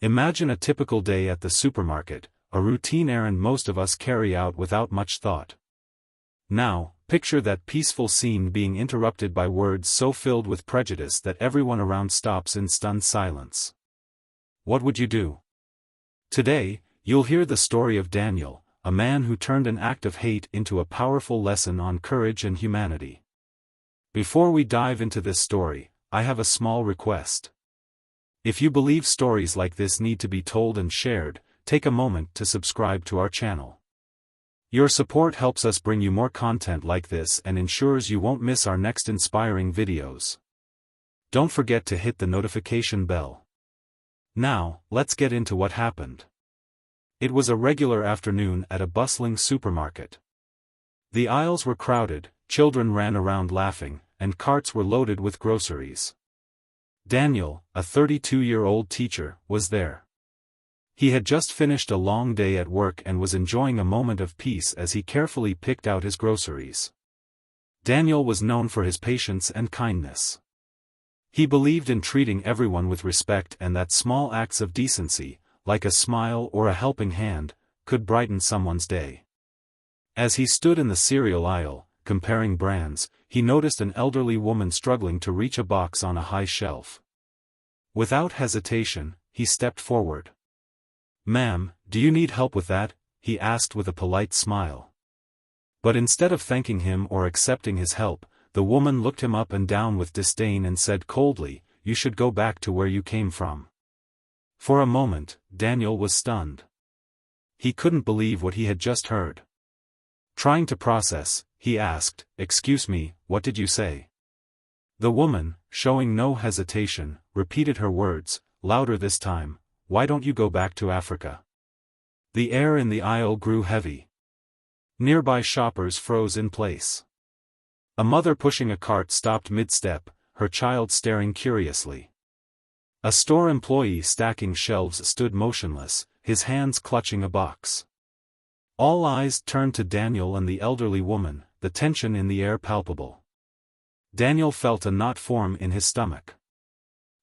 Imagine a typical day at the supermarket, a routine errand most of us carry out without much thought. Now, picture that peaceful scene being interrupted by words so filled with prejudice that everyone around stops in stunned silence. What would you do? Today, you'll hear the story of Daniel, a man who turned an act of hate into a powerful lesson on courage and humanity. Before we dive into this story, I have a small request. If you believe stories like this need to be told and shared, take a moment to subscribe to our channel. Your support helps us bring you more content like this and ensures you won't miss our next inspiring videos. Don't forget to hit the notification bell. Now, let's get into what happened. It was a regular afternoon at a bustling supermarket. The aisles were crowded, children ran around laughing, and carts were loaded with groceries. Daniel, a 32-year-old teacher, was there. He had just finished a long day at work and was enjoying a moment of peace as he carefully picked out his groceries. Daniel was known for his patience and kindness. He believed in treating everyone with respect and that small acts of decency, like a smile or a helping hand, could brighten someone's day. As he stood in the cereal aisle, comparing brands, he noticed an elderly woman struggling to reach a box on a high shelf. Without hesitation, he stepped forward. "Ma'am, do you need help with that?" he asked with a polite smile. But instead of thanking him or accepting his help, the woman looked him up and down with disdain and said coldly, "You should go back to where you came from." For a moment, Daniel was stunned. He couldn't believe what he had just heard. Trying to process, he asked, "Excuse me, what did you say?" The woman, showing no hesitation, repeated her words, louder this time, "Why don't you go back to Africa?" The air in the aisle grew heavy. Nearby shoppers froze in place. A mother pushing a cart stopped mid-step, her child staring curiously. A store employee stacking shelves stood motionless, his hands clutching a box. All eyes turned to Daniel and the elderly woman, the tension in the air palpable. Daniel felt a knot form in his stomach.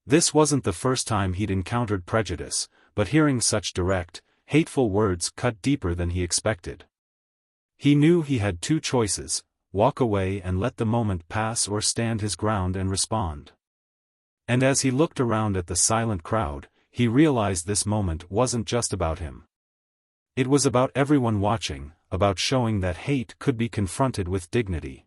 This wasn't the first time he'd encountered prejudice, but hearing such direct, hateful words cut deeper than he expected. He knew he had two choices: walk away and let the moment pass, or stand his ground and respond. And as he looked around at the silent crowd, he realized this moment wasn't just about him. It was about everyone watching, about showing that hate could be confronted with dignity.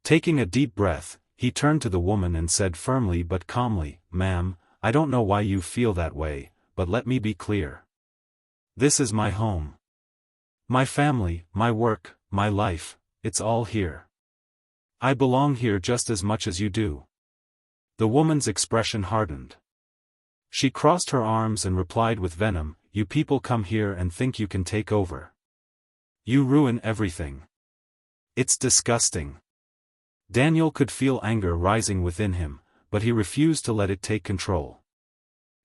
Taking a deep breath, he turned to the woman and said firmly but calmly, "Ma'am, I don't know why you feel that way, but let me be clear. This is my home. My family, my work, my life, it's all here. I belong here just as much as you do." The woman's expression hardened. She crossed her arms and replied with venom, "You people come here and think you can take over. You ruin everything. It's disgusting." Daniel could feel anger rising within him, but he refused to let it take control.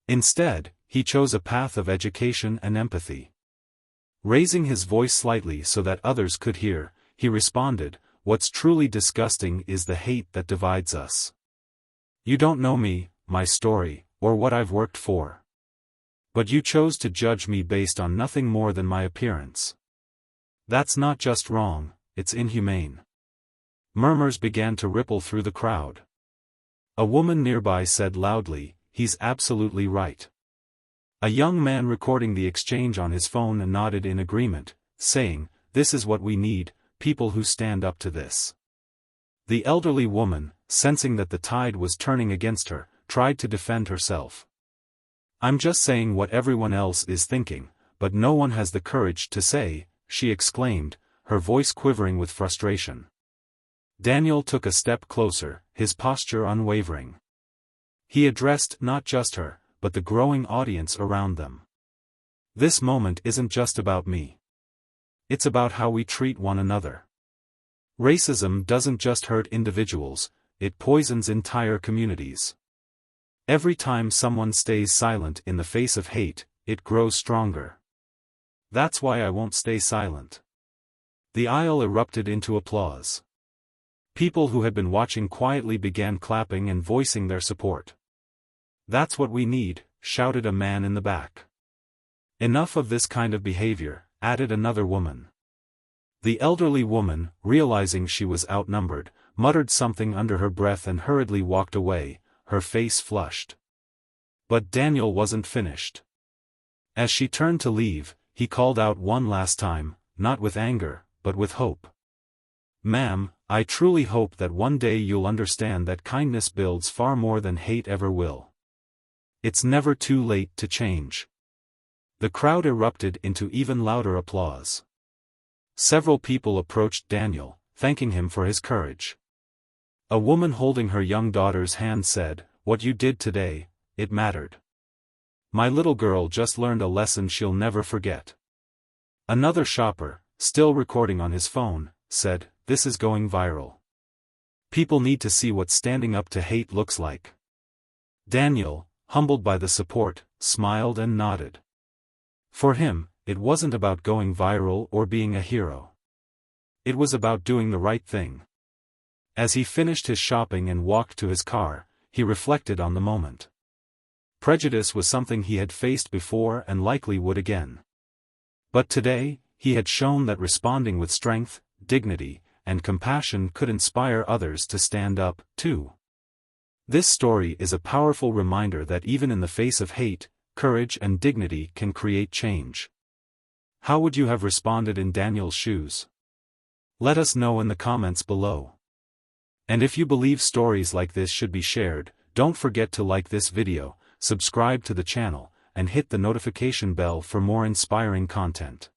Instead, he chose a path of education and empathy. Raising his voice slightly so that others could hear, he responded, "What's truly disgusting is the hate that divides us. You don't know me, my story, or what I've worked for. But you chose to judge me based on nothing more than my appearance. That's not just wrong, it's inhumane." Murmurs began to ripple through the crowd. A woman nearby said loudly, "He's absolutely right." A young man recording the exchange on his phone nodded in agreement, saying, "This is what we need, people who stand up to this." The elderly woman, sensing that the tide was turning against her, tried to defend herself. "I'm just saying what everyone else is thinking, but no one has the courage to say," she exclaimed, her voice quivering with frustration. Daniel took a step closer, his posture unwavering. He addressed not just her, but the growing audience around them. "This moment isn't just about me. It's about how we treat one another. Racism doesn't just hurt individuals, it poisons entire communities. Every time someone stays silent in the face of hate, it grows stronger. That's why I won't stay silent." The aisle erupted into applause. People who had been watching quietly began clapping and voicing their support. "That's what we need," shouted a man in the back. Enough of this kind of behavior, added another woman. The elderly woman, realizing she was outnumbered, muttered something under her breath and hurriedly walked away, her face flushed. But Daniel wasn't finished. As she turned to leave, he called out one last time, not with anger, but with hope. "Ma'am, I truly hope that one day you'll understand that kindness builds far more than hate ever will. It's never too late to change." The crowd erupted into even louder applause. Several people approached Daniel, thanking him for his courage. A woman holding her young daughter's hand said, "What you did today, it mattered. My little girl just learned a lesson she'll never forget." Another shopper, still recording on his phone, said, "This is going viral. People need to see what standing up to hate looks like." Daniel, humbled by the support, smiled and nodded. For him, it wasn't about going viral or being a hero. It was about doing the right thing. As he finished his shopping and walked to his car, he reflected on the moment. Prejudice was something he had faced before and likely would again. But today, he had shown that responding with strength, dignity, and compassion could inspire others to stand up, too. This story is a powerful reminder that even in the face of hate, courage and dignity can create change. How would you have responded in Daniel's shoes? Let us know in the comments below. And if you believe stories like this should be shared, don't forget to like this video, subscribe to the channel, and hit the notification bell for more inspiring content.